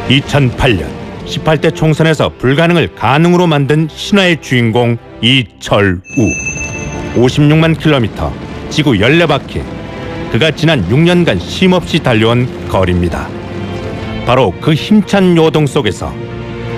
2008년 18대 총선에서 불가능을 가능으로 만든 신화의 주인공 이철우. 56만 킬로미터, 지구 14바퀴. 그가 지난 6년간 쉼없이 달려온 거리입니다. 바로 그 힘찬 요동 속에서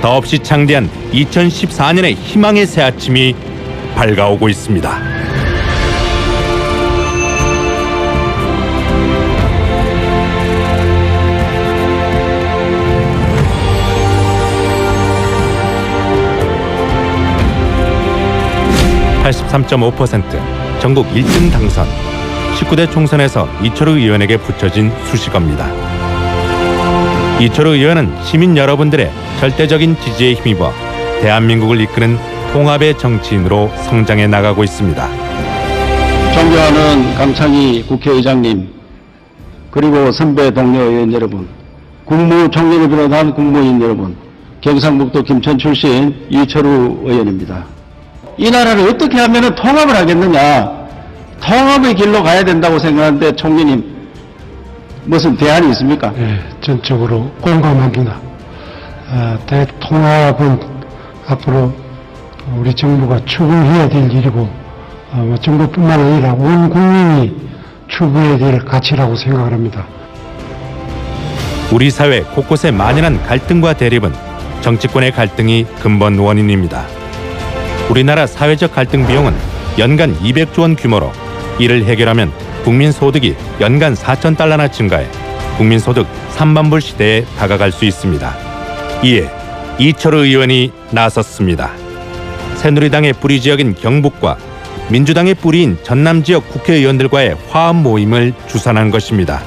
더없이 창대한 2014년의 희망의 새아침이 밝아오고 있습니다. (83.5%) 전국 1등 당선. 19대 총선에서 이철우 의원에게 붙여진 수식어입니다. 이철우 의원은 시민 여러분들의 절대적인 지지에 힘입어 대한민국을 이끄는 통합의 정치인으로 성장해 나가고 있습니다. 존경하는 강창희 국회의장님, 그리고 선배 동료 의원 여러분, 국무총리를 비롯한 국무위원 여러분, 경상북도 김천 출신 이철우 의원입니다. 이 나라를 어떻게 하면 통합을 하겠느냐, 통합의 길로 가야 된다고 생각하는데 총리님 무슨 대안이 있습니까? 네, 전적으로 공감합니다. 대통합은 앞으로 우리 정부가 추구해야 될 일이고 정부뿐만 아니라 온 국민이 추구해야 될 가치라고 생각을 합니다. 우리 사회 곳곳에 만연한 갈등과 대립은 정치권의 갈등이 근본 원인입니다. 우리나라 사회적 갈등 비용은 연간 200조 원 규모로 이를 해결하면 국민 소득이 연간 4,000달러나 증가해 국민 소득 3만 불 시대에 다가갈 수 있습니다. 이에 이철우 의원이 나섰습니다. 새누리당의 뿌리 지역인 경북과 민주당의 뿌리인 전남 지역 국회의원들과의 화합 모임을 주선한 것입니다.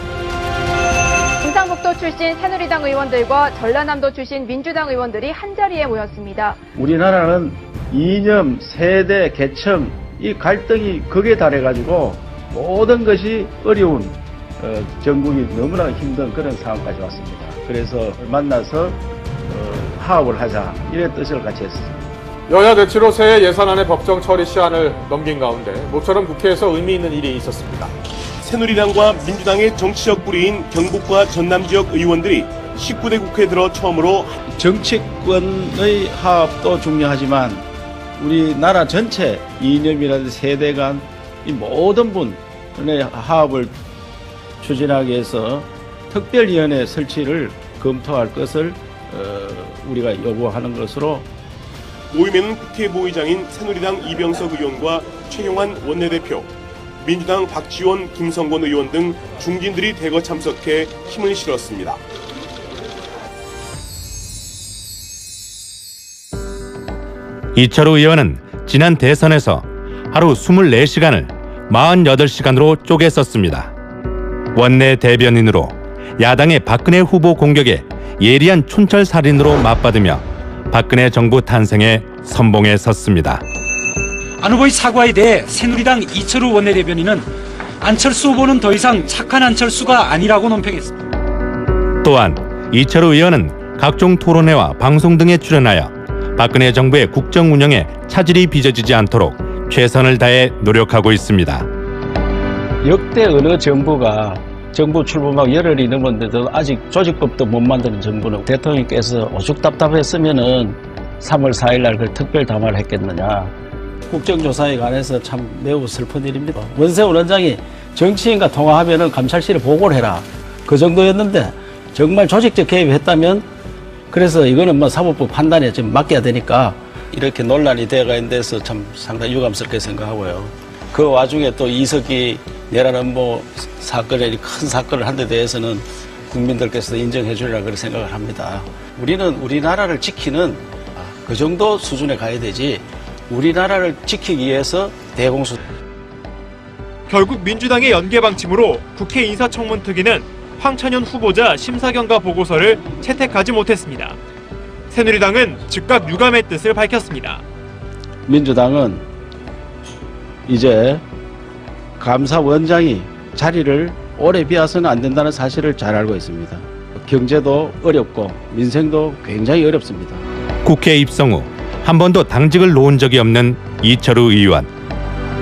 경상북도 출신 새누리당 의원들과 전라남도 출신 민주당 의원들이 한자리에 모였습니다. 우리나라는 이념, 세대, 계층, 이 갈등이 극에 달해가지고 모든 것이 어려운 전국이 너무나 힘든 그런 상황까지 왔습니다. 그래서 만나서 화합을 하자, 이런 뜻을 같이 했습니다. 여야 대치로 새해 예산안의 법정 처리 시한을 넘긴 가운데 모처럼 국회에서 의미 있는 일이 있었습니다. 새누리당과 민주당의 정치적 뿌리인 경북과 전남 지역 의원들이 19대 국회에 들어 처음으로 정치권의 화합도 중요하지만 우리나라 전체 이념이라든지 세대 간 이 모든 분의 화합을 추진하기 위해서 특별위원회 설치를 검토할 것을 우리가 요구하는 것으로. 모임에는 국회 부의장인 새누리당 이병석 의원과 최용환 원내대표, 민주당 박지원, 김성권 의원 등 중진들이 대거 참석해 힘을 실었습니다. 이철우 의원은 지난 대선에서 하루 24시간을 48시간으로 쪼개 썼습니다. 원내 대변인으로 야당의 박근혜 후보 공격에 예리한 촌철살인으로 맞받으며 박근혜 정부 탄생에 선봉에 섰습니다. 안 후보의 사과에 대해 새누리당 이철우 원내대변인은 안철수 후보는 더 이상 착한 안철수가 아니라고 논평했습니다. 또한 이철우 의원은 각종 토론회와 방송 등에 출연하여 박근혜 정부의 국정 운영에 차질이 빚어지지 않도록 최선을 다해 노력하고 있습니다. 역대 어느 정부가 정부 출범하고 열흘이 넘었는데도 아직 조직법도 못 만드는 정부는 대통령께서 오죽 답답했으면은 3월 4일 날 그 특별 담화를 했겠느냐. 국정조사에 관해서 참 매우 슬픈 일입니다. 원세훈 원장이 정치인과 통화하면은 감찰실에 보고를 해라, 그 정도였는데 정말 조직적 개입했다면, 그래서 이거는 뭐 사법부 판단에 좀 맡겨야 되니까 이렇게 논란이 되어가 있는 데서 참 상당히 유감스럽게 생각하고요. 그 와중에 또 이석기 내라는 뭐 사건에, 큰 사건을 한 데 대해서는 국민들께서 인정해 주리라 그렇게 생각을 합니다. 우리는 우리나라를 지키는 그 정도 수준에 가야 되지, 우리나라를 지키기 위해서 대공수. 결국 민주당의 연계 방침으로 국회 인사청문특위는 황찬현 후보자 심사경과 보고서를 채택하지 못했습니다. 새누리당은 즉각 유감의 뜻을 밝혔습니다. 민주당은 이제 감사원장이 자리를 오래 비워서는 안 된다는 사실을 잘 알고 있습니다. 경제도 어렵고 민생도 굉장히 어렵습니다. 국회 입성 후 한 번도 당직을 놓은 적이 없는 이철우 의원.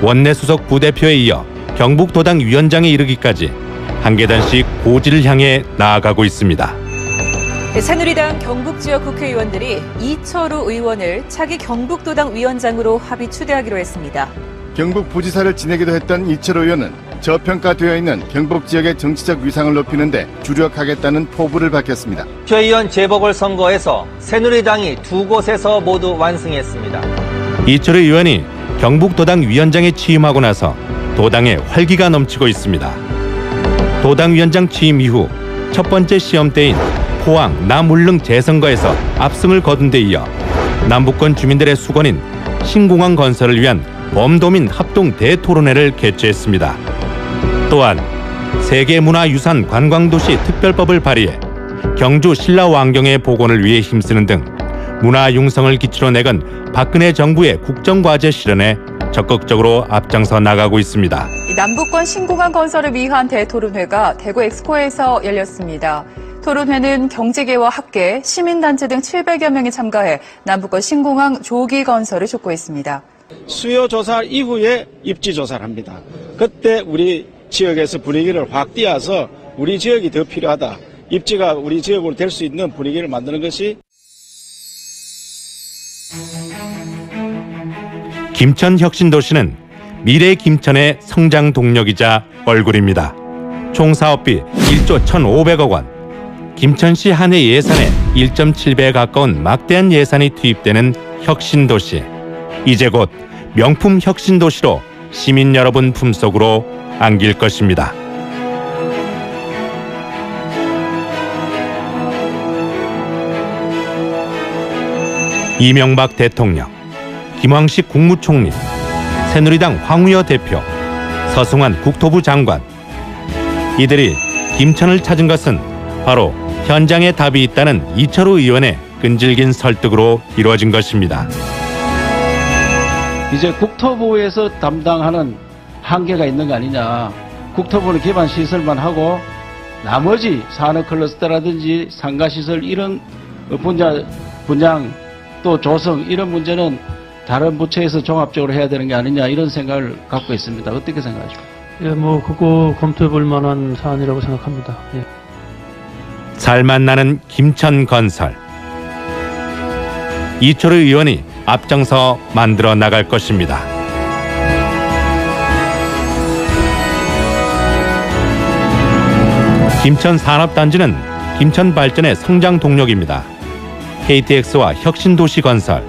원내 수석 부대표에 이어 경북도당 위원장에 이르기까지 한 계단씩 고지를 향해 나아가고 있습니다. 새누리당 경북지역 국회의원들이 이철우 의원을 차기 경북도당 위원장으로 합의 추대하기로 했습니다. 경북 부지사를 지내기도 했던 이철우 의원은 저평가되어 있는 경북 지역의 정치적 위상을 높이는 데 주력하겠다는 포부를 밝혔습니다. 국회의원 재보궐선거에서 새누리당이 2곳에서 모두 완승했습니다. 이철우 의원이 경북도당 위원장에 취임하고 나서 도당에 활기가 넘치고 있습니다. 도당 위원장 취임 이후 첫 번째 시험대인 포항, 남울릉 재선거에서 압승을 거둔 데 이어 남북권 주민들의 수건인 신공항 건설을 위한 범도민 합동 대토론회를 개최했습니다. 또한 세계문화유산 관광도시 특별법을 발의해 경주 신라왕경의 복원을 위해 힘쓰는 등 문화융성을 기치로 내건 박근혜 정부의 국정과제 실현에 적극적으로 앞장서 나가고 있습니다. 남북권 신공항 건설을 위한 대토론회가 대구 엑스포에서 열렸습니다. 토론회는 경제계와 학계, 시민단체 등 700여 명이 참가해 남북권 신공항 조기 건설을 촉구했습니다. 수요 조사 이후에 입지 조사를 합니다. 그때 우리 지역에서 분위기를 확 띄워서 우리 지역이 더 필요하다. 입지가 우리 지역으로 될 수 있는 분위기를 만드는 것이 김천 혁신도시는 미래 김천의 성장 동력이자 얼굴입니다. 총 사업비 1조 1,500억 원, 김천시 한 해 예산의 1.7배에 가까운 막대한 예산이 투입되는 혁신도시. 이제 곧 명품 혁신도시로 시민 여러분 품속으로 안길 것입니다. 이명박 대통령, 김황식 국무총리, 새누리당 황우여 대표, 서승환 국토부 장관. 이들이 김천을 찾은 것은 바로 현장에 답이 있다는 이철우 의원의 끈질긴 설득으로 이루어진 것입니다. 이제 국토부에서 담당하는 한계가 있는 거 아니냐. 국토부는 기반 시설만 하고 나머지 산업 클러스터라든지 상가시설 이런 분양 또 조성 이런 문제는 다른 부처에서 종합적으로 해야 되는 게 아니냐 이런 생각을 갖고 있습니다. 어떻게 생각하십니까? 예, 그거 검토해 볼 만한 사안이라고 생각합니다. 예. 잘 만나는 김천 건설. 이철우 의원이 앞장서 만들어 나갈 것입니다. 김천 산업단지는 김천 발전의 성장 동력입니다. KTX와 혁신도시 건설,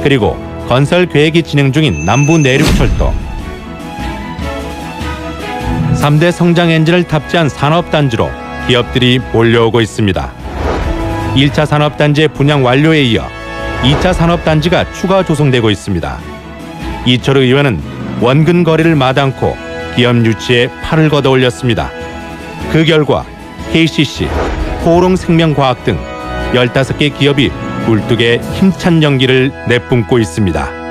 그리고 건설 계획이 진행 중인 남부 내륙철도. 3대 성장 엔진을 탑재한 산업단지로 기업들이 몰려오고 있습니다. 1차 산업단지의 분양 완료에 이어 2차 산업단지가 추가 조성되고 있습니다. 이철우 의원은 원근 거리를 마다않고 기업 유치에 팔을 걷어 올렸습니다. 그 결과 KCC, 호롱생명과학 등 15개 기업이 굴뚝에 힘찬 연기를 내뿜고 있습니다.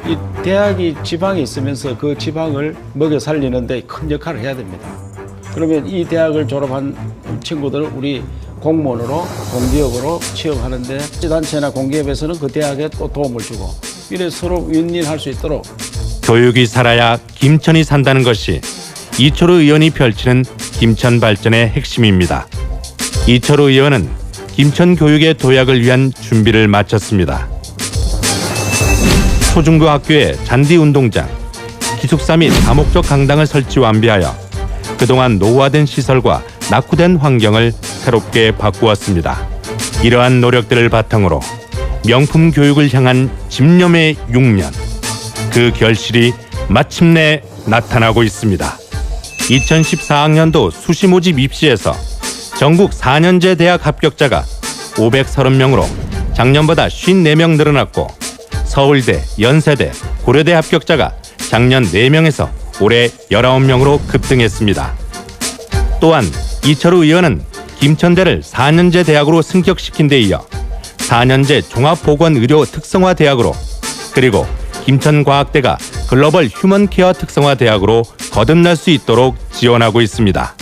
이 대학이 지방에 있으면서 그 지방을 먹여 살리는데 큰 역할을 해야 됩니다. 그러면 이 대학을 졸업한 친구들은 우리 공무원으로 공기업으로 취업하는데 단체나 공기업에서는 그 대학에 또 도움을 주고 이래 서로 윈윈할 수 있도록 교육이 살아야 김천이 산다는 것이 이철우 의원이 펼치는 김천 발전의 핵심입니다. 이철우 의원은 김천 교육의 도약을 위한 준비를 마쳤습니다. 초중고 학교에 잔디운동장, 기숙사 및 다목적 강당을 설치 완비하여 그동안 노후화된 시설과 낙후된 환경을 새롭게 바꾸었습니다. 이러한 노력들을 바탕으로 명품 교육을 향한 집념의 6년, 그 결실이 마침내 나타나고 있습니다. 2014학년도 수시 모집 입시에서 전국 4년제 대학 합격자가 530명으로 작년보다 54명 늘어났고 서울대, 연세대, 고려대 합격자가 작년 4명에서 올해 19명으로 급등했습니다. 또한 이철우 의원은 김천대를 4년제 대학으로 승격시킨 데 이어 4년제 종합보건의료 특성화 대학으로 그리고 김천과학대가 글로벌 휴먼케어 특성화 대학으로 거듭날 수 있도록 지원하고 있습니다.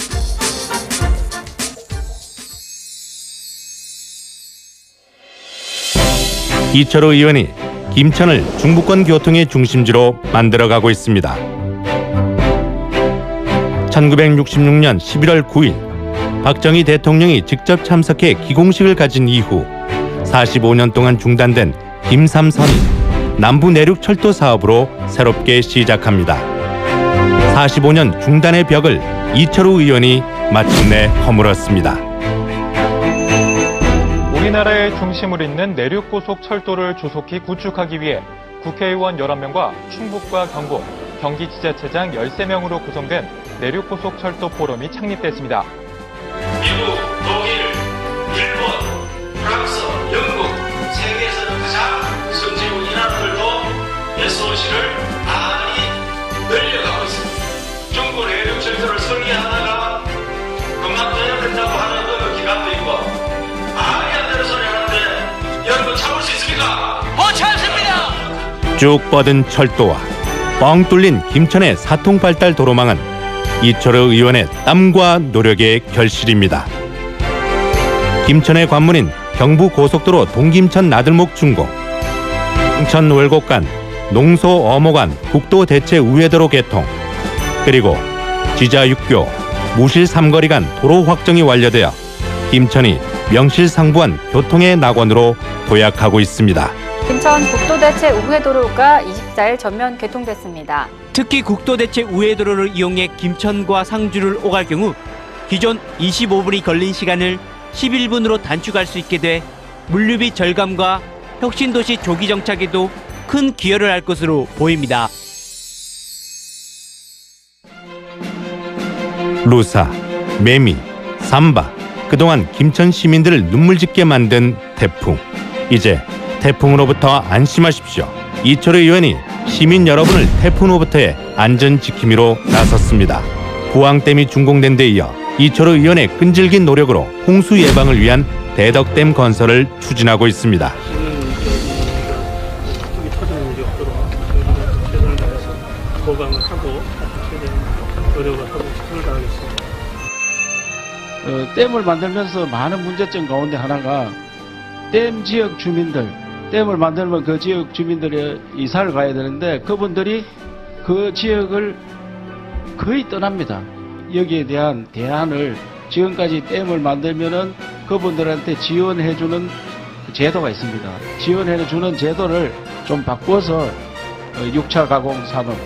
이철우 의원이 김천을 중부권 교통의 중심지로 만들어가고 있습니다. 1966년 11월 9일 박정희 대통령이 직접 참석해 기공식을 가진 이후 45년 동안 중단된 김삼선이 남부 내륙 철도 사업으로 새롭게 시작합니다. 45년 중단의 벽을 이철우 의원이 마침내 허물었습니다. 우리나라의 중심을 잇는 내륙고속철도를 조속히 구축하기 위해 국회의원 11명과 충북과 경북, 경기지자체장 13명으로 구성된 내륙고속철도 포럼이 창립됐습니다. 미국, 독일, 일본, 프랑스, 영국, 세계에서는 가장 선진국 이 나라들도 SOC를 많이 늘려가고 있습니다. 중국 내륙철도를 설계하다가 금방 떠야 된다고 하는 그 기간도 있고 말이 안 되는 소리 하는데 여러분 참을 수 있습니까? 못 참습니다! 쭉 뻗은 철도와 뻥 뚫린 김천의 사통발달 도로망은 이철우 의원의 땀과 노력의 결실입니다. 김천의 관문인 경부고속도로 동김천 나들목 중공, 인천 월곡 간 농소 어모 간 국도 대체 우회도로 개통, 그리고 지자 6교 무실 삼거리 간 도로 확정이 완료되어 김천이 명실상부한 교통의 낙원으로 도약하고 있습니다. 김천 국도대체 우회도로가 24일 전면 개통됐습니다. 특히 국도대체 우회도로를 이용해 김천과 상주를 오갈 경우 기존 25분이 걸린 시간을 11분으로 단축할 수 있게 돼 물류비 절감과 혁신도시 조기 정착에도 큰 기여를 할 것으로 보입니다. 루사, 매미, 삼바, 그동안 김천 시민들을 눈물짓게 만든 태풍. 이제 태풍으로부터 안심하십시오. 이철우 의원이 시민 여러분을 태풍으로부터의 안전 지킴이로 나섰습니다. 부항댐이 준공된 데 이어 이철우 의원의 끈질긴 노력으로 홍수 예방을 위한 대덕댐 건설을 추진하고 있습니다. 보강을 하고 최대한 노력을 하고 최선을 다하겠습니다. 댐을 만들면서 많은 문제점 가운데 하나가 댐 지역 주민들, 댐을 만들면 그 지역 주민들이 이사를 가야 되는데 그분들이 그 지역을 거의 떠납니다. 여기에 대한 대안을 지금까지 댐을 만들면은 그분들한테 지원해주는 제도가 있습니다. 지원해주는 제도를 좀 바꿔서 6차 가공 산업,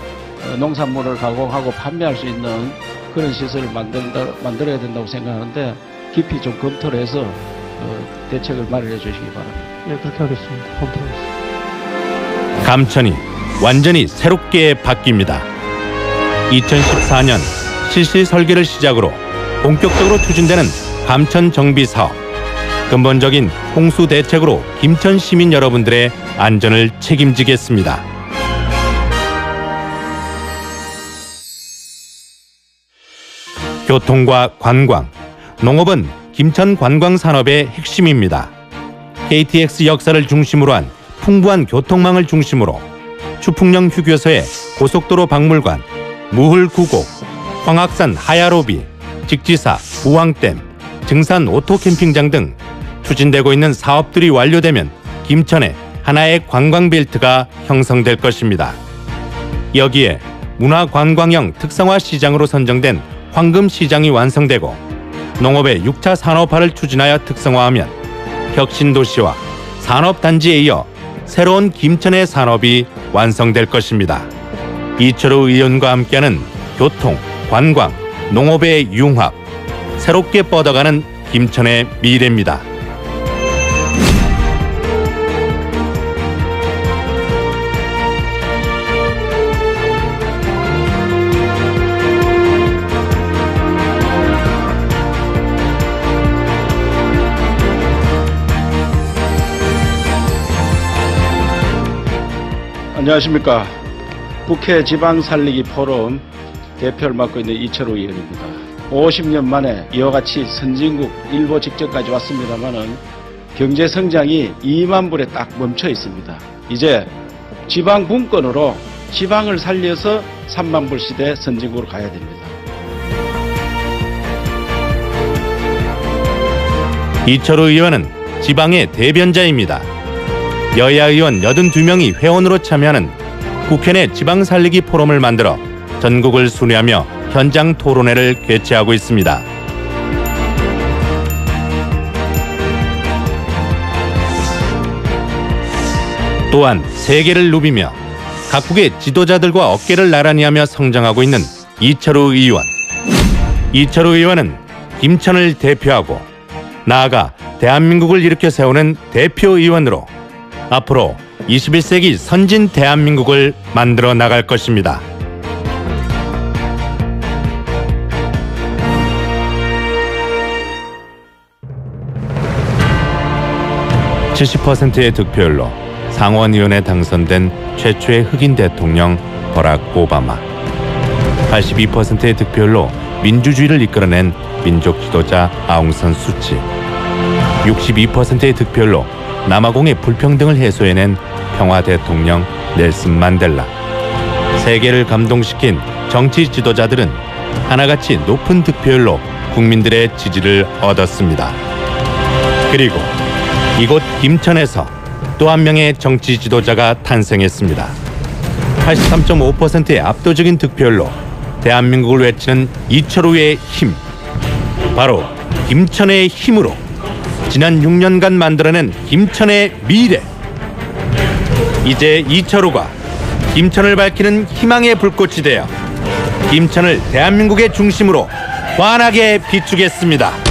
농산물을 가공하고 판매할 수 있는 그런 시설을 만들어야 된다고 생각하는데 깊이 좀 검토를 해서 대책을 마련해 주시기 바랍니다. 네, 그렇게 하겠습니다. 검토하겠습니다. 감천이 완전히 새롭게 바뀝니다. 2014년 실시 설계를 시작으로 본격적으로 추진되는 감천 정비 사업. 근본적인 홍수 대책으로 김천 시민 여러분들의 안전을 책임지겠습니다. 교통과 관광, 농업은 김천 관광산업의 핵심입니다. KTX 역사를 중심으로 한 풍부한 교통망을 중심으로 추풍령 휴게소의 고속도로 박물관, 무흘구곡, 황악산 하야로비, 직지사, 부항댐, 증산 오토캠핑장 등 추진되고 있는 사업들이 완료되면 김천에 하나의 관광벨트가 형성될 것입니다. 여기에 문화관광형 특성화 시장으로 선정된 황금시장이 완성되고 농업의 6차 산업화를 추진하여 특성화하면 혁신도시와 산업단지에 이어 새로운 김천의 산업이 완성될 것입니다. 이철우 의원과 함께하는 교통, 관광, 농업의 융합, 새롭게 뻗어가는 김천의 미래입니다. 안녕하십니까. 국회 지방살리기 포럼 대표를 맡고 있는 이철우 의원입니다. 50년 만에 이와 같이 선진국 일보 직전까지 왔습니다만은 경제 성장이 2만 불에 딱 멈춰 있습니다. 이제 지방 분권으로 지방을 살려서 3만 불 시대 선진국으로 가야 됩니다. 이철우 의원은 지방의 대변자입니다. 여야 의원 82명이 회원으로 참여하는 국회 내 지방살리기 포럼을 만들어 전국을 순회하며 현장 토론회를 개최하고 있습니다. 또한 세계를 누비며 각국의 지도자들과 어깨를 나란히 하며 성장하고 있는 이철우 의원. 이철우 의원은 김천을 대표하고 나아가 대한민국을 일으켜 세우는 대표 의원으로 앞으로 21세기 선진 대한민국을 만들어 나갈 것입니다. (70%의) 득표율로 상원의원에 당선된 최초의 흑인 대통령 버락 오바마. (82%의) 득표율로 민주주의를 이끌어낸 민족 지도자 아웅산 수치. 62%의 득표율로 남아공의 불평등을 해소해낸 평화 대통령 넬슨 만델라. 세계를 감동시킨 정치 지도자들은 하나같이 높은 득표율로 국민들의 지지를 얻었습니다. 그리고 이곳 김천에서 또 한 명의 정치 지도자가 탄생했습니다. 83.5%의 압도적인 득표율로 대한민국을 외치는 이철우의 힘. 바로 김천의 힘으로 지난 6년간 만들어낸 김천의 미래. 이제 이철우가 김천을 밝히는 희망의 불꽃이 되어 김천을 대한민국의 중심으로 환하게 비추겠습니다.